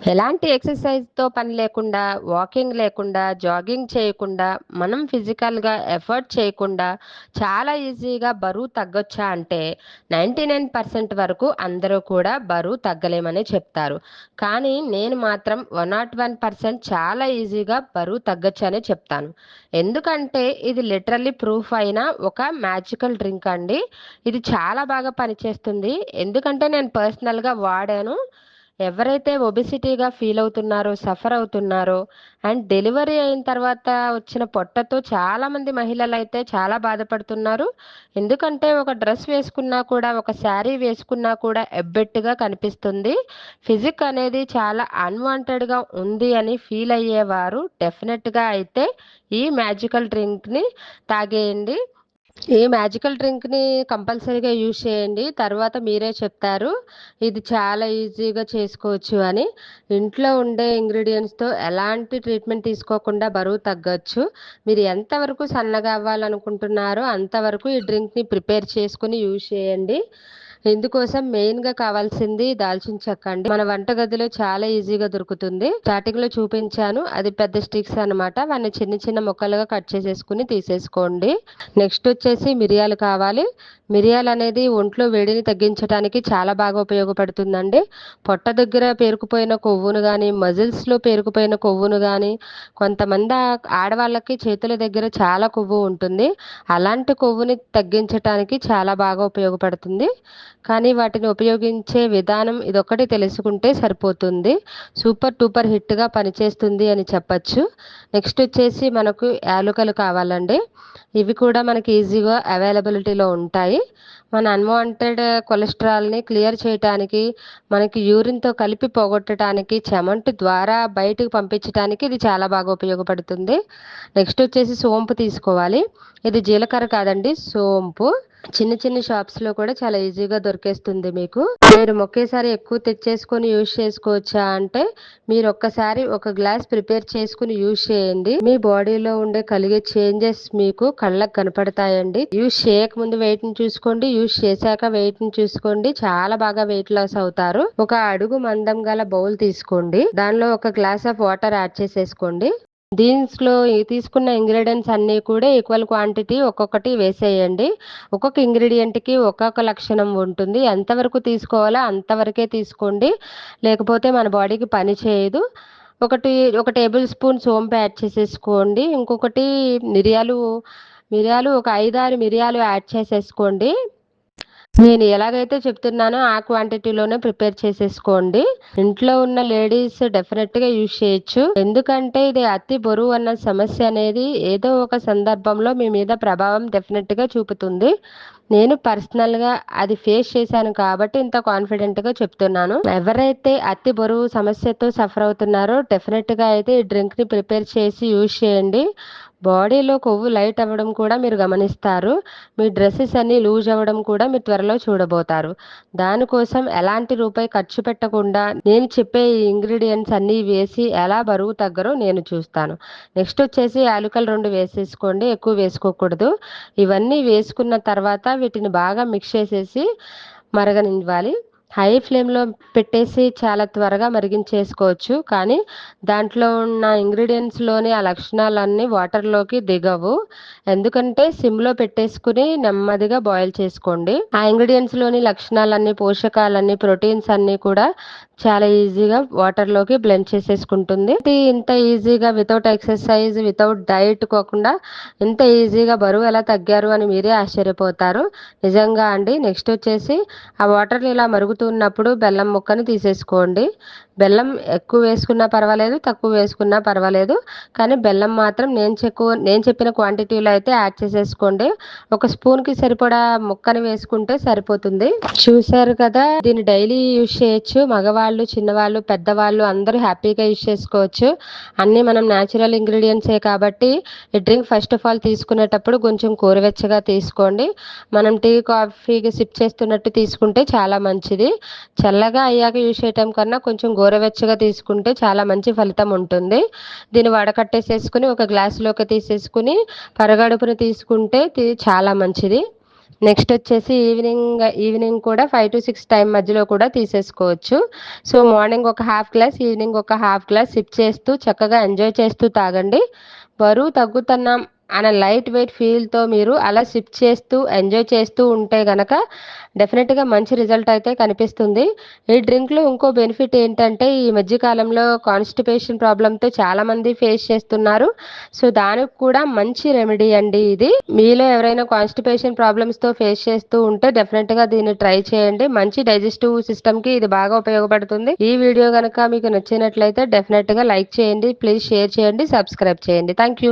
ఎలాంటి ఎక్సర్సైజ్‌తో పని లేకుండా, వాకింగ్ లేకుండా, జాగింగ్ చేయకుండా, మనం ఫిజికల్‌గా ఎఫర్ట్ చేయకుండా చాలా ఈజీగా బరువు తగ్గొచ్చా అంటే 99% వరకు అందరూ కూడా బరువు తగ్గలేమనే చెప్తారు. కానీ నేను మాత్రం 101% చాలా ఈజీగా బరువు తగ్గొచ్చనే చెప్తాను. ఎందుకంటే ఇది లిటరల్లీ ప్రూఫ్ అయిన ఒక మ్యాజికల్ డ్రింక్ అండి. ఇది చాలా బాగా పనిచేస్తుంది. ఎందుకంటే నేను పర్సనల్‌గా వాడాను. ఎవరైతే ఒబెసిటీగా ఫీల్ అవుతున్నారో, సఫర్ అవుతున్నారో అండ్ డెలివరీ అయిన తర్వాత వచ్చిన పొట్టతో చాలామంది మహిళలైతే చాలా బాధపడుతున్నారు. ఎందుకంటే ఒక డ్రెస్ వేసుకున్నా కూడా, ఒక శారీ వేసుకున్నా కూడా ఎబ్బెట్టుగా కనిపిస్తుంది. ఫిజిక్ అనేది చాలా అన్‌వాంటెడ్‌గా ఉంది అని ఫీల్ అయ్యేవారు డెఫినెట్‌గా అయితే ఈ మ్యాజికల్ డ్రింక్‌ని తాగేయండి. ఈ మ్యాజికల్ డ్రింక్‌ని కంపల్సరీగా యూజ్ చేయండి. తర్వాత మీరే చెప్తారు. ఇది చాలా ఈజీగా చేసుకోవచ్చు అని. ఇంట్లో ఉండే ఇంగ్రీడియెంట్స్‌తో ఎలాంటి ట్రీట్మెంట్ తీసుకోకుండా బరువు తగ్గొచ్చు. మీరు ఎంతవరకు సన్నగా అవ్వాలనుకుంటున్నారో అంతవరకు ఈ డ్రింక్‌ని ప్రిపేర్ చేసుకొని యూజ్ చేయండి. ఇందుకోసం మెయిన్‌గా కావాల్సింది దాల్చిన చెక్క అండి. మన వంటగదిలో చాలా ఈజీగా దొరుకుతుంది. స్టార్టింగ్‌లో చూపించాను. అది పెద్ద స్టిక్స్ అన్నమాట. వాటిని చిన్న చిన్న ముక్కలుగా కట్ చేసేసుకొని తీసేసుకోండి. నెక్స్ట్ వచ్చేసి మిరియాలు కావాలి. మిరియాలనేది ఒంట్లో వేడిని తగ్గించటానికి చాలా బాగా ఉపయోగపడుతుందండి. పొట్ట దగ్గర పేరుకుపోయిన కొవ్వును గానీ, మజిల్స్‌లో పేరుకుపోయిన కొవ్వును గానీ, కొంతమంది ఆడవాళ్ళకి చేతుల దగ్గర చాలా కొవ్వు ఉంటుంది. అలాంటి కొవ్వుని తగ్గించటానికి చాలా బాగా ఉపయోగపడుతుంది. కానీ వాటిని ఉపయోగించే విధానం ఇదొక్కటి తెలుసుకుంటే సరిపోతుంది. సూపర్ డూపర్ హిట్‌గా పనిచేస్తుంది అని చెప్పచ్చు. నెక్స్ట్ వచ్చేసి మనకు యాలుకలు కావాలండి. ఇవి కూడా మనకి ఈజీగా అవైలబిలిటీలో ఉంటాయి. మన అన్‌వాంటెడ్ కొలెస్ట్రాల్‌ని క్లియర్ చేయటానికి, మనకి యూరిన్‌తో కలిపి పోగొట్టటానికి, చెమట ద్వారా బయటకు పంపించటానికి ఇది చాలా బాగా ఉపయోగపడుతుంది. నెక్స్ట్ వచ్చేసి సోంపు తీసుకోవాలి. ఇది జీలకర్ర కాదండి, సోంపు. చిన్న చిన్న షాప్స్‌లో కూడా చాలా ఈజీగా దొరికేస్తుంది మీకు. మీరు ఒకేసారి ఎక్కువ తెచ్చేసుకొని యూజ్ చేసుకోవచ్చా అంటే, మీరొక్కసారి ఒక గ్లాస్ ప్రిపేర్ చేసుకొని యూజ్ చేయండి. మీ బాడీలో కలిగే చేంజెస్ మీకు కళ్ళకు కనపడతాయండి. యూజ్ చేయకముందు వెయిట్‌ని చూసుకోండి. యూజ్ చేశాక వెయిట్‌ని చూసుకోండి. చాలా బాగా వెయిట్ లాస్ అవుతారు. ఒక అడుగు మందం గల బౌల్ తీసుకోండి. దానిలో ఒక గ్లాస్ ఆఫ్ వాటర్ యాడ్ చేసేసుకోండి. దీంట్లో తీసుకున్న ఇంగ్రీడియెంట్స్ అన్నీ కూడా ఈక్వల్ క్వాంటిటీ ఒక్కొక్కటి వేసేయండి. ఒక్కొక్క ఇంగ్రీడియెంట్‌కి ఒక్కొక్క లక్షణం ఉంటుంది. ఎంతవరకు తీసుకోవాలో అంతవరకే తీసుకోండి. లేకపోతే మన బాడీకి పని చేయదు. ఒకటి ఒక టేబుల్ స్పూన్ సోంపు యాడ్ చేసేసుకోండి. ఇంకొకటి మిరియాలు, మిరియాలు ఒక 5, 6 మిరియాలు యాడ్ చేసేసుకోండి. నేను ఎలాగైతే చెప్తున్నానో ఆ క్వాంటిటీలోనే ప్రిపేర్ చేసేసుకోండి. ఇంట్లో ఉన్న లేడీస్ డెఫినెట్‌గా యూజ్ చేయొచ్చు. ఎందుకంటే ఇది అతి బరువు అన్న సమస్య అనేది ఏదో ఒక సందర్భంలో మీ మీద ప్రభావం డెఫినెట్‌గా చూపుతుంది. నేను పర్సనల్‌గా అది ఫేస్ చేశాను కాబట్టి ఇంత కాన్ఫిడెంట్‌గా చెప్తున్నాను. ఎవరైతే అతి బరువు సమస్యతో సఫర్ అవుతున్నారో డెఫినెట్‌గా అయితే ఈ డ్రింక్‌ని ప్రిపేర్ చేసి యూజ్ చేయండి. బాడీలో కొవ్వు లైట్ అవ్వడం కూడా మీరు గమనిస్తారు. మీ డ్రెసెస్ అన్నీ లూజ్ అవ్వడం కూడా మీరు త్వరలో చూడబోతారు. దానికోసం ఎలాంటి రూపాయి ఖర్చు పెట్టకుండా నేను చెప్పే ఈ ఇంగ్రీడియెంట్స్ అన్నీ వేసి ఎలా బరువు తగ్గరో నేను చూస్తాను. నెక్స్ట్ వచ్చేసి యాలకులు 2 వేసేసుకోండి. ఎక్కువ వేసుకోకూడదు. ఇవన్నీ వేసుకున్న తర్వాత వీటిని బాగా మిక్స్ చేసేసి మరగనివ్వాలి. హై ఫ్లేమ్‌లో పెట్టేసి చాలా త్వరగా మరిగించేసుకోవచ్చు. కానీ దాంట్లో ఉన్న ఇంగ్రీడియెంట్స్‌లోని ఆ లక్షణాలన్నీ వాటర్‌లోకి దిగవు. ఎందుకంటే సిమ్‌లో పెట్టేసుకొని నెమ్మదిగా బాయిల్ చేసుకోండి. ఆ ఇంగ్రీడియెంట్స్‌లోని లక్షణాలన్నీ, పోషకాలన్నీ, ప్రోటీన్స్ అన్నీ కూడా చాలా ఈజీగా వాటర్‌లోకి బ్లెండ్ చేసేసుకుంటుంది. ఇంత ఈజీగా వితౌట్ ఎక్సర్సైజ్, వితౌట్ డైట్ కాకుండా ఇంత ఈజీగా బరువు ఎలా తగ్గారు అని మీరే ఆశ్చర్యపోతారు. నిజంగా అండి. నెక్స్ట్ వచ్చేసి ఆ వాటర్‌లో ఇలా మరుగుతున్నప్పుడు బెల్లం ముక్కని తీసేసుకోండి. బెల్లం ఎక్కువ వేసుకున్నా పర్వాలేదు, తక్కువ వేసుకున్నా పర్వాలేదు. కానీ బెల్లం మాత్రం నేను చెప్పిన క్వాంటిటీలో అయితే యాడ్ చేసేసుకోండి. ఒక స్పూన్‌కి సరిపడా ముక్కని వేసుకుంటే సరిపోతుంది. చూసారు కదా! దీన్ని డైలీ యూజ్ చేయొచ్చు. మగవాళ్ళు, చిన్నవాళ్ళు, పెద్దవాళ్ళు అందరూ హ్యాపీగా యూజ్ చేసుకోవచ్చు. అన్నీ మనం న్యాచురల్ ఇంగ్రీడియెంట్సే కాబట్టి ఈ డ్రింక్ ఫస్ట్ ఆఫ్ ఆల్ తీసుకునేటప్పుడు కొంచెం గోరువెచ్చగా తీసుకోండి. మనం టీ, కాఫీకి సిప్ చేస్తున్నట్టు తీసుకుంటే చాలా మంచిది. చల్లగా అయ్యాక యూజ్ చేయటం కన్నా కొంచెం గోరువెచ్చగా తీసుకుంటే చాలా మంచి ఫలితం ఉంటుంది. దీన్ని వడకట్టేసేసుకొని ఒక గ్లాసులోకి తీసేసుకొని పరగడుపున తీసుకుంటే చాలా మంచిది. నెక్స్ట్ వచ్చేసి ఈవినింగ్ కూడా 5-6 టైం మధ్యలో కూడా తీసేసుకోవచ్చు. సో, మార్నింగ్ ఒక హాఫ్ గ్లాస్, ఈవినింగ్ ఒక హాఫ్ గ్లాస్ సిప్ చేస్తూ చక్కగా ఎంజాయ్ చేస్తూ తాగండి. బరువు తగ్గుతున్నాం అనే లైట్ వెయిట్ ఫీల్‌తో మీరు అలా సిప్ చేస్తూ, ఎంజాయ్ చేస్తూ ఉంటే గనక డెఫినిట్‌గా మంచి రిజల్ట్ అయితే కనిపిస్తుంది. ఈ డ్రింక్‌లో ఇంకో బెనిఫిట్ ఏంటంటే ఈ మధ్య కాలంలో కాన్‌స్టిపేషన్ ప్రాబ్లమ్‌తో చాలామంది ఫేస్ చేస్తున్నారు. సో, దానికి కూడా మంచి రెమెడీ అండి ఇది. మీలో ఎవరైనా కాన్‌స్టిపేషన్ ప్రాబ్లమ్స్‌తో ఫేస్ చేస్తూ ఉంటే డెఫినిట్‌గా దీన్ని ట్రై చేయండి. మంచి డైజెస్టివ్ సిస్టమ్‌కి ఇది బాగా ఉపయోగపడుతుంది. ఈ వీడియో గనక మీకు నచ్చినట్లయితే డెఫినిట్‌గా లైక్ చేయండి. ప్లీజ్ షేర్ చేయండి. సబ్స్క్రైబ్ చేయండి. Thank you.